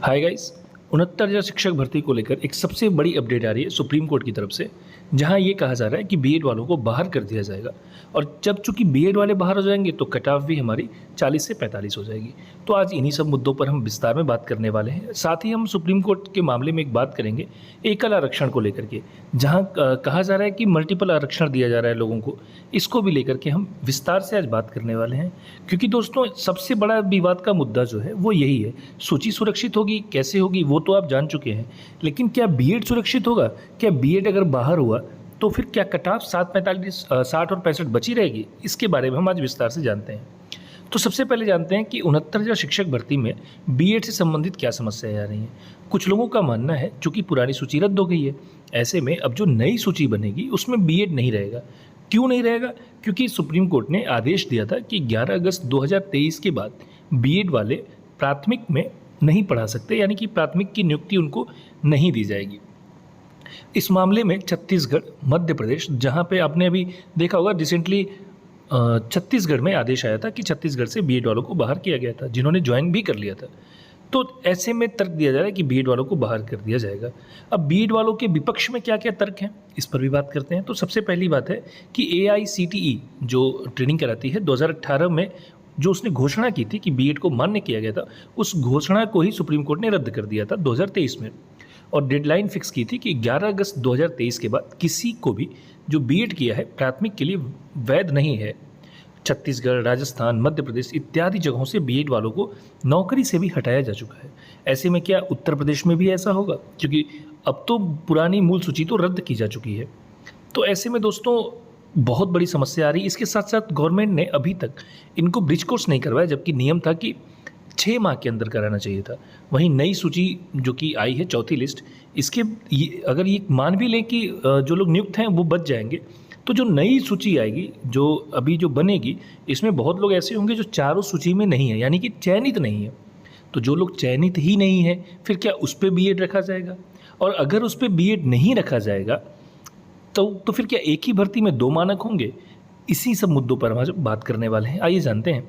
Hi guys. 69,000 शिक्षक भर्ती को लेकर एक सबसे बड़ी अपडेट आ रही है सुप्रीम कोर्ट की तरफ से, जहां ये कहा जा रहा है कि बीएड वालों को बाहर कर दिया जाएगा। और जब चूंकि बीएड वाले बाहर हो जाएंगे तो कट ऑफ भी हमारी 40 से 45 हो जाएगी। तो आज इन्हीं सब मुद्दों पर हम विस्तार में बात करने वाले हैं। साथ ही हम सुप्रीम कोर्ट के मामले में एक बात करेंगे एकल आरक्षण को लेकर के, जहाँ कहा जा रहा है कि मल्टीपल आरक्षण दिया जा रहा है लोगों को। इसको भी लेकर के हम विस्तार से आज बात करने वाले हैं, क्योंकि दोस्तों सबसे बड़ा विवाद का मुद्दा जो है वो यही है, सूची सुरक्षित होगी कैसे होगी वो तो आप जान चुके हैं, लेकिन क्या बीएड सुरक्षित होगा? क्या बीएड अगर बाहर हुआ तो फिर क्या कट ऑफ 60 और 65 बची रहेगी? इसके बारे में हम आज विस्तार से जानते हैं। तो सबसे पहले जानते हैं कि 69,000 शिक्षक भर्ती में बीएड से संबंधित क्या समस्याएं आ रही हैं। कुछ लोगों का मानना है चूंकि पुरानी सूची रद्द हो गई है, ऐसे में अब जो नई सूची बनेगी उसमें बीएड नहीं रहेगा। क्यों नहीं रहेगा? क्योंकि सुप्रीम कोर्ट ने आदेश दिया था कि 11 अगस्त 2023 के बाद बीएड वाले प्राथमिक में नहीं पढ़ा सकते, यानी कि प्राथमिक की नियुक्ति उनको नहीं दी जाएगी। इस मामले में छत्तीसगढ़, मध्य प्रदेश, जहां पे आपने अभी देखा होगा रिसेंटली छत्तीसगढ़ में आदेश आया था कि छत्तीसगढ़ से बीएड वालों को बाहर किया गया था, जिन्होंने ज्वाइन भी कर लिया था। तो ऐसे में तर्क दिया जा रहा है कि बीएड वालों को बाहर कर दिया जाएगा। अब बीएड वालों के विपक्ष में क्या क्या तर्क हैं, इस पर भी बात करते हैं। तो सबसे पहली बात है कि AICTE जो ट्रेनिंग कराती है, 2018 में जो उसने घोषणा की थी कि बीएड को मान्य किया गया था, उस घोषणा को ही सुप्रीम कोर्ट ने रद्द कर दिया था 2023 में, और डेडलाइन फिक्स की थी कि 11 अगस्त 2023 के बाद किसी को भी जो बीएड किया है प्राथमिक के लिए वैध नहीं है। छत्तीसगढ़, राजस्थान, मध्य प्रदेश इत्यादि जगहों से बीएड वालों को नौकरी से भी हटाया जा चुका है। ऐसे में क्या उत्तर प्रदेश में भी ऐसा होगा? क्योंकि अब तो पुरानी मूल सूची तो रद्द की जा चुकी है। तो ऐसे में दोस्तों बहुत बड़ी समस्या आ रही है। इसके साथ साथ गवर्नमेंट ने अभी तक इनको ब्रिज कोर्स नहीं करवाया, जबकि नियम था कि 6 माह के अंदर कराना चाहिए था। वहीं नई सूची जो कि आई है, चौथी लिस्ट, इसके अगर ये मान भी लें कि जो लोग नियुक्त हैं वो बच जाएंगे, तो जो नई सूची आएगी, जो अभी जो बनेगी, इसमें बहुत लोग ऐसे होंगे जो चारों सूची में नहीं है, यानी कि चयनित नहीं है। तो जो लोग चयनित ही नहीं है, फिर क्या उस पर बीएड रखा जाएगा? और अगर उस पर बीएड नहीं रखा जाएगा तो फिर क्या एक ही भर्ती में 2 मानक होंगे? इसी सब मुद्दों पर हम आज बात करने वाले हैं। आइए जानते हैं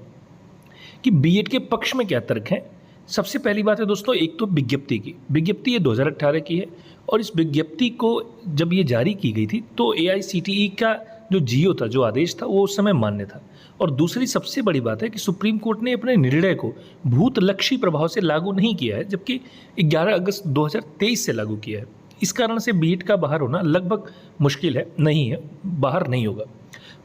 कि बीएड के पक्ष में क्या तर्क हैं। सबसे पहली बात है दोस्तों, एक तो विज्ञप्ति की। विज्ञप्ति ये 2018 की है, और इस विज्ञप्ति को जब ये जारी की गई थी तो AICTE का जो जियो था, जो आदेश था, वो उस समय मान्य था। और दूसरी सबसे बड़ी बात है कि सुप्रीम कोर्ट ने अपने निर्णय को भूतलक्षी प्रभाव से लागू नहीं किया है, जबकि 11 अगस्त 2023 से लागू किया है। इस कारण से बीएड का बाहर होना लगभग मुश्किल है, नहीं है, बाहर नहीं होगा।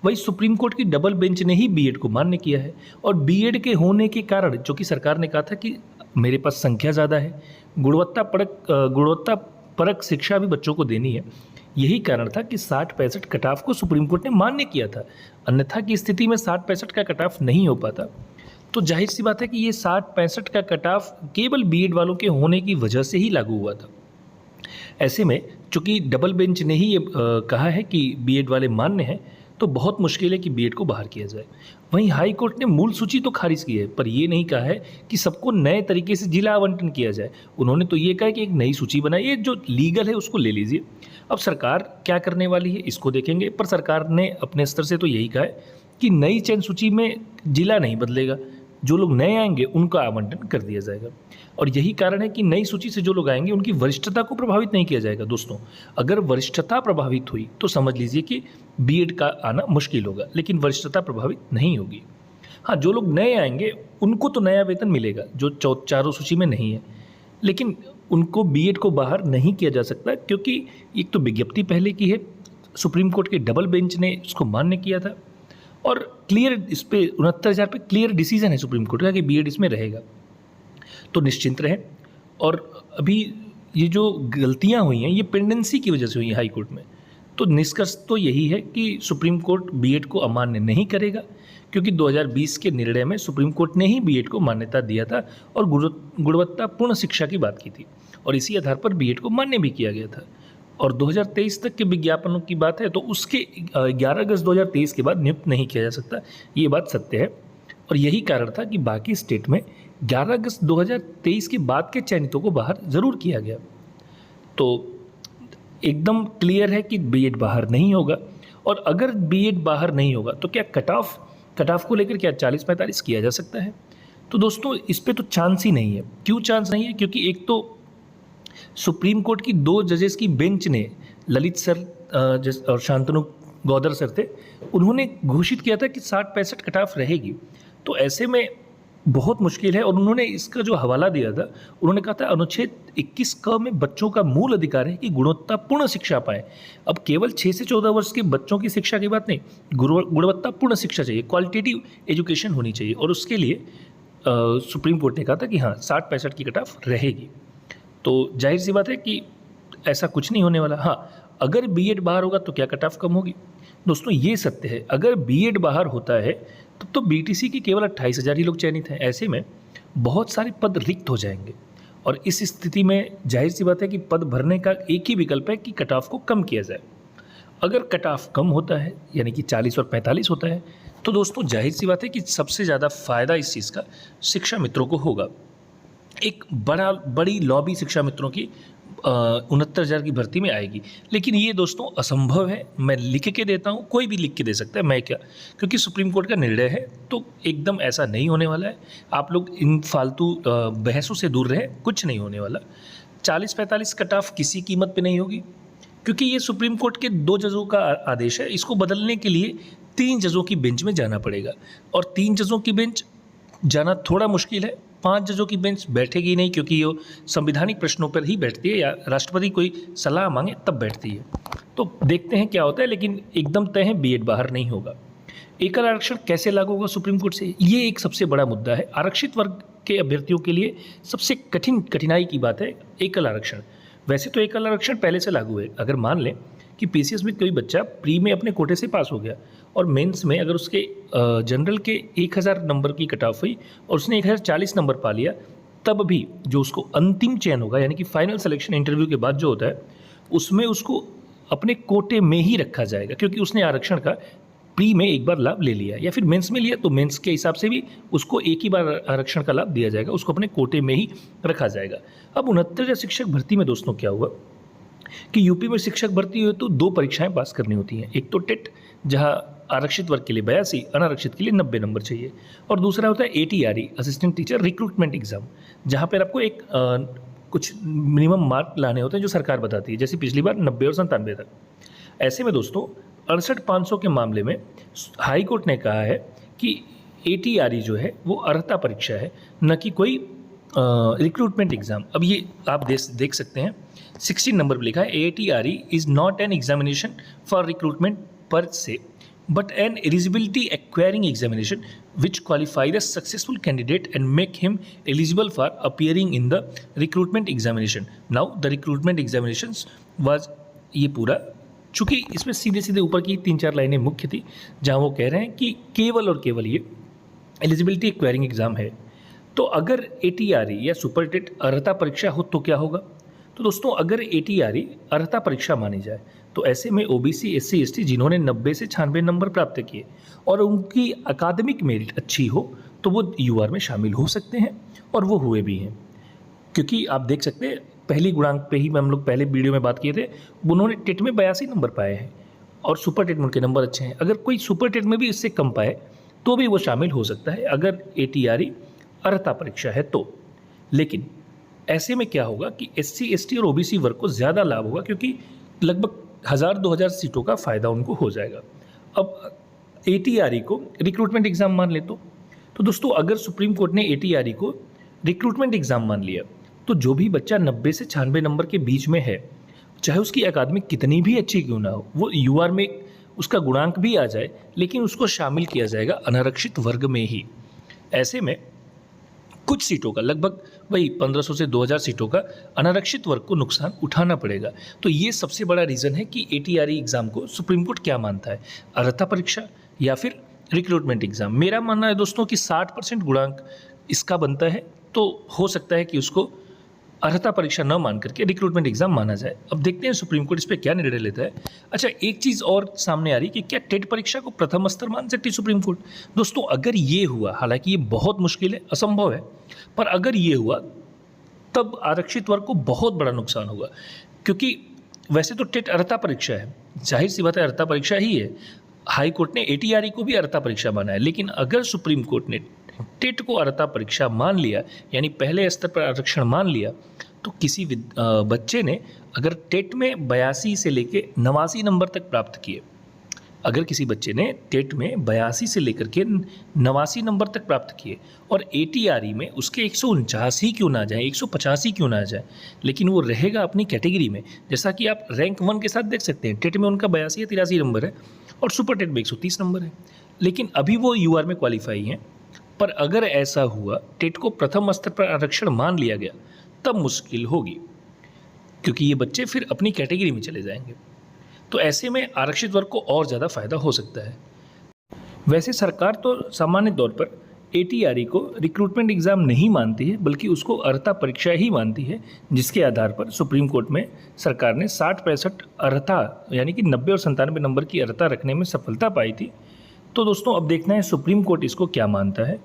वही सुप्रीम कोर्ट की डबल बेंच ने ही बीएड को मान्य किया है, और बीएड के होने के कारण, जो कि सरकार ने कहा था कि मेरे पास संख्या ज़्यादा है, गुणवत्ता परक शिक्षा भी बच्चों को देनी है, यही कारण था कि 60-65 कट ऑफ को सुप्रीम कोर्ट ने मान्य किया था। अन्यथा की स्थिति में 60-65 का कट ऑफ नहीं हो पाता। तो जाहिर सी बात है कि ये 60-65 का कट ऑफ केवल बीएड वालों के होने की वजह से ही लागू हुआ था। ऐसे में चूंकि डबल बेंच ने ही ये कहा है कि बीएड वाले मान्य हैं, तो बहुत मुश्किल है कि बीएड को बाहर किया जाए। वहीं हाई कोर्ट ने मूल सूची तो खारिज की है, पर ये नहीं कहा है कि सबको नए तरीके से जिला आवंटन किया जाए। उन्होंने तो ये कहा है कि एक नई सूची बनाई, ये जो लीगल है उसको ले लीजिए। अब सरकार क्या करने वाली है इसको देखेंगे, पर सरकार ने अपने स्तर से तो यही कहा है कि नई चयन सूची में जिला नहीं बदलेगा, जो लोग नए आएंगे उनका आवंटन कर दिया जाएगा। और यही कारण है कि नई सूची से जो लोग आएंगे उनकी वरिष्ठता को प्रभावित नहीं किया जाएगा। दोस्तों, अगर वरिष्ठता प्रभावित हुई तो समझ लीजिए कि बीएड का आना मुश्किल होगा, लेकिन वरिष्ठता प्रभावित नहीं होगी। हाँ, जो लोग नए आएंगे उनको तो नया वेतन मिलेगा, जो चारों सूची में नहीं है, लेकिन उनको बीएड को बाहर नहीं किया जा सकता, क्योंकि एक तो विज्ञप्ति पहले की है, सुप्रीम कोर्ट के डबल बेंच ने इसको मान्य किया था, और क्लियर इस पे 69,000 पे क्लियर डिसीजन है सुप्रीम कोर्ट का कि बीएड इसमें रहेगा। तो निश्चिंत रहें। और अभी ये जो गलतियां हुई हैं ये पेंडेंसी की वजह से हुई है हाई कोर्ट में। तो निष्कर्ष तो यही है कि सुप्रीम कोर्ट बीएड को अमान्य नहीं करेगा, क्योंकि 2020 के निर्णय में सुप्रीम कोर्ट ने ही बीएड को मान्यता दिया था और गुणवत्तापूर्ण शिक्षा की बात की थी, और इसी आधार पर बीएड को मान्य भी किया गया था। और 2023 तक के विज्ञापनों की बात है तो उसके 11 अगस्त 2023 के बाद नियुक्त नहीं किया जा सकता, ये बात सत्य है। और यही कारण था कि बाकी स्टेट में 11 अगस्त 2023 के बाद के चयनितों को बाहर ज़रूर किया गया। तो एकदम क्लियर है कि बीएड बाहर नहीं होगा। और अगर बीएड बाहर नहीं होगा तो क्या कट ऑफ को लेकर क्या 40-45 किया जा सकता है? तो दोस्तों इस पे तो चांस ही नहीं है। क्यों चांस नहीं है? क्योंकि एक तो सुप्रीम कोर्ट की 2 जजेस की बेंच ने, ललित सर और शांतनु गौदर सर थे, उन्होंने घोषित किया था कि 60-65 कट ऑफ रहेगी। तो ऐसे में बहुत मुश्किल है। और उन्होंने इसका जो हवाला दिया था, उन्होंने कहा था अनुच्छेद 21 क में बच्चों का मूल अधिकार है कि गुणवत्तापूर्ण शिक्षा पाएं। अब केवल 6 से 14 वर्ष के बच्चों की शिक्षा की बात नहीं, गुणवत्तापूर्ण शिक्षा चाहिए, क्वालिटेटिव एजुकेशन होनी चाहिए। और उसके लिए सुप्रीम कोर्ट ने कहा था कि हाँ 60-65 की कट ऑफ रहेगी। तो जाहिर सी बात है कि ऐसा कुछ नहीं होने वाला। हाँ, अगर बीएड बाहर होगा तो क्या कट ऑफ कम होगी? दोस्तों ये सत्य है, अगर बीएड बाहर होता है तब तो बीटीसी के केवल 28,000 ही लोग चयनित हैं। ऐसे में बहुत सारे पद रिक्त हो जाएंगे और इस स्थिति में जाहिर सी बात है कि पद भरने का एक ही विकल्प है कि कट ऑफ को कम किया जाए। अगर कट ऑफ कम होता है यानी कि 40 और 45 होता है तो दोस्तों जाहिर सी बात है कि सबसे ज़्यादा फ़ायदा इस चीज़ का शिक्षा मित्रों को होगा। एक बड़ी लॉबी शिक्षा मित्रों की 69,000 की भर्ती में आएगी। लेकिन ये दोस्तों असंभव है। मैं लिख के देता हूँ, कोई भी लिख के दे सकता है, मैं क्या, क्योंकि सुप्रीम कोर्ट का निर्णय है तो एकदम ऐसा नहीं होने वाला है। आप लोग इन फालतू बहसों से दूर रहें, कुछ नहीं होने वाला। 40-45 कट ऑफ किसी कीमत पे नहीं होगी, क्योंकि ये सुप्रीम कोर्ट के 2 जजों का आदेश है। इसको बदलने के लिए 3 जजों की बेंच में जाना पड़ेगा और 3 जजों की बेंच जाना थोड़ा मुश्किल है। 5 जजों की बेंच बैठेगी नहीं, क्योंकि ये संवैधानिक प्रश्नों पर ही बैठती है या राष्ट्रपति कोई सलाह मांगे तब बैठती है। तो देखते हैं क्या होता है, लेकिन एकदम तय है बीएड बाहर नहीं होगा। एकल आरक्षण कैसे लागू होगा सुप्रीम कोर्ट से, ये एक सबसे बड़ा मुद्दा है। आरक्षित वर्ग के अभ्यर्थियों के लिए सबसे कठिनाई की बात है एकल आरक्षण। वैसे तो एकल आरक्षण पहले से लागू है। अगर मान लें कि पीसीएस में कोई बच्चा प्री में अपने कोटे से पास हो गया और मेंस में अगर उसके जनरल के 1000 नंबर की कट ऑफ हुई और उसने 1040 नंबर पा लिया, तब भी जो उसको अंतिम चयन होगा यानी कि फाइनल सिलेक्शन इंटरव्यू के बाद जो होता है, उसमें उसको अपने कोटे में ही रखा जाएगा, क्योंकि उसने आरक्षण का प्री में एक बार लाभ ले लिया या फिर मेंस में लिया तो मेंस के हिसाब से भी उसको एक ही बार आरक्षण का लाभ दिया जाएगा, उसको अपने कोटे में ही रखा जाएगा। अब 69 शिक्षक भर्ती में दोस्तों क्या हुआ कि यूपी में शिक्षक भर्ती हुई तो 2 परीक्षाएं पास करनी होती हैं। एक तो टेट, जहां आरक्षित वर्ग के लिए 82, अनारक्षित के लिए 90 नंबर चाहिए, और दूसरा होता है एटीआरई, असिस्टेंट टीचर रिक्रूटमेंट एग्जाम, जहां पर आपको एक कुछ मिनिमम मार्क लाने होते हैं जो सरकार बताती है, जैसे पिछली बार 90 और 97 तक। ऐसे में दोस्तों 68,500 के मामले में हाई कोर्ट ने कहा है कि एटीआरई जो है वो अर्हता परीक्षा है, न कि कोई रिक्रूटमेंट एग्जाम। अब ये आप देख सकते हैं 16 नंबर पर लिखा है, ATRE is not an examination for recruitment per se but an eligibility acquiring examination which qualify the successful candidate and make him eligible for appearing in the recruitment examination. Now the recruitment examination was, ये पूरा, चूँकि इसमें सीधे सीधे ऊपर की 3-4 लाइनें मुख्य थी जहाँ वो कह रहे हैं कि केवल और केवल ये एलिजिबिलिटी एक्वायरिंग एग्जाम है। तो अगर ATRE या सुपर टेट अर्हता परीक्षा हो तो क्या होगा? तो दोस्तों अगर ATRE अर्हता परीक्षा मानी जाए तो ऐसे में OBC SC ST जिन्होंने 90 से 96 नंबर प्राप्त किए और उनकी अकादमिक मेरिट अच्छी हो तो वो UR में शामिल हो सकते हैं, और वो हुए भी हैं। क्योंकि आप देख सकते हैं पहली गुणांक पे ही हम लोग पहले वीडियो में बात किए थे, उन्होंने टेट में 82 नंबर पाए हैं और सुपर टेट में उनके नंबर अच्छे हैं। अगर कोई सुपर टेट में भी इससे कम पाए तो भी वो शामिल हो सकता है अगर ATRE अर्हता परीक्षा है तो। लेकिन ऐसे में क्या होगा कि SC ST और OBC वर्ग को ज़्यादा लाभ होगा, क्योंकि लगभग 1000-2000 सीटों का फ़ायदा उनको हो जाएगा। अब ATRE को रिक्रूटमेंट एग्ज़ाम मान ले तो दोस्तों अगर सुप्रीम कोर्ट ने ATRE को रिक्रूटमेंट एग्ज़ाम मान लिया तो जो भी बच्चा 90 से 96 नंबर के बीच में है, चाहे उसकी अकादमिक कितनी भी अच्छी क्यों ना हो, वो UR में उसका गुणांक भी आ जाए, लेकिन उसको शामिल किया जाएगा अनारक्षित वर्ग में ही। ऐसे में कुछ सीटों का, लगभग वही 1500 से 2000 सीटों का अनारक्षित वर्ग को नुकसान उठाना पड़ेगा। तो ये सबसे बड़ा रीज़न है कि ATRE एग्ज़ाम को सुप्रीम कोर्ट क्या मानता है, अर्हता परीक्षा या फिर रिक्रूटमेंट एग्ज़ाम। मेरा मानना है दोस्तों कि 60% गुणांक इसका बनता है, तो हो सकता है कि उसको अर्हता परीक्षा न मान करके रिक्रूटमेंट एग्जाम माना जाए। अब देखते हैं सुप्रीम कोर्ट इस पर क्या निर्णय लेता है। अच्छा, एक चीज़ और सामने आ रही कि क्या टेट परीक्षा को प्रथम स्तर मान सकती है सुप्रीम कोर्ट? दोस्तों अगर ये हुआ, हालांकि ये बहुत मुश्किल है, असंभव है, पर अगर ये हुआ तब आरक्षित वर्ग को बहुत बड़ा नुकसान होगा, क्योंकि वैसे तो टेट अर्हता परीक्षा है, जाहिर सी बात है अर्हता परीक्षा ही है। हाई कोर्ट ने ATRE को भी अर्हता परीक्षा माना है, लेकिन अगर सुप्रीम कोर्ट ने टेट को अर्हता परीक्षा मान लिया, यानी पहले स्तर पर आरक्षण मान लिया, तो किसी बच्चे ने अगर टेट में 82 से लेके 89 नंबर तक प्राप्त किए, अगर किसी बच्चे ने टेट में 82 से लेकर के 89 नंबर तक प्राप्त किए और ATRE में उसके 149 ही क्यों ना जाए, 150 ही क्यों ना जाए, लेकिन वो रहेगा अपनी कैटेगरी में। जैसा कि आप रैंक 1 के साथ देख सकते हैं, टेट में उनका 82 या 83 नंबर है और सुपर टेट में 130 नंबर है, लेकिन अभी वो UR में क्वालिफाई हैं। पर अगर ऐसा हुआ, टेट को प्रथम स्तर पर आरक्षण मान लिया गया, तब मुश्किल होगी, क्योंकि ये बच्चे फिर अपनी कैटेगरी में चले जाएंगे। तो ऐसे में आरक्षित वर्ग को और ज़्यादा फायदा हो सकता है। वैसे सरकार तो सामान्य तौर पर ATRE को रिक्रूटमेंट एग्ज़ाम नहीं मानती है, बल्कि उसको अर्हता परीक्षा ही मानती है, जिसके आधार पर सुप्रीम कोर्ट में सरकार ने 60-65 अर्हता यानी कि 90 और 97 नंबर की अर्हता रखने में सफलता पाई थी। तो दोस्तों अब देखना है सुप्रीम कोर्ट इसको क्या मानता है।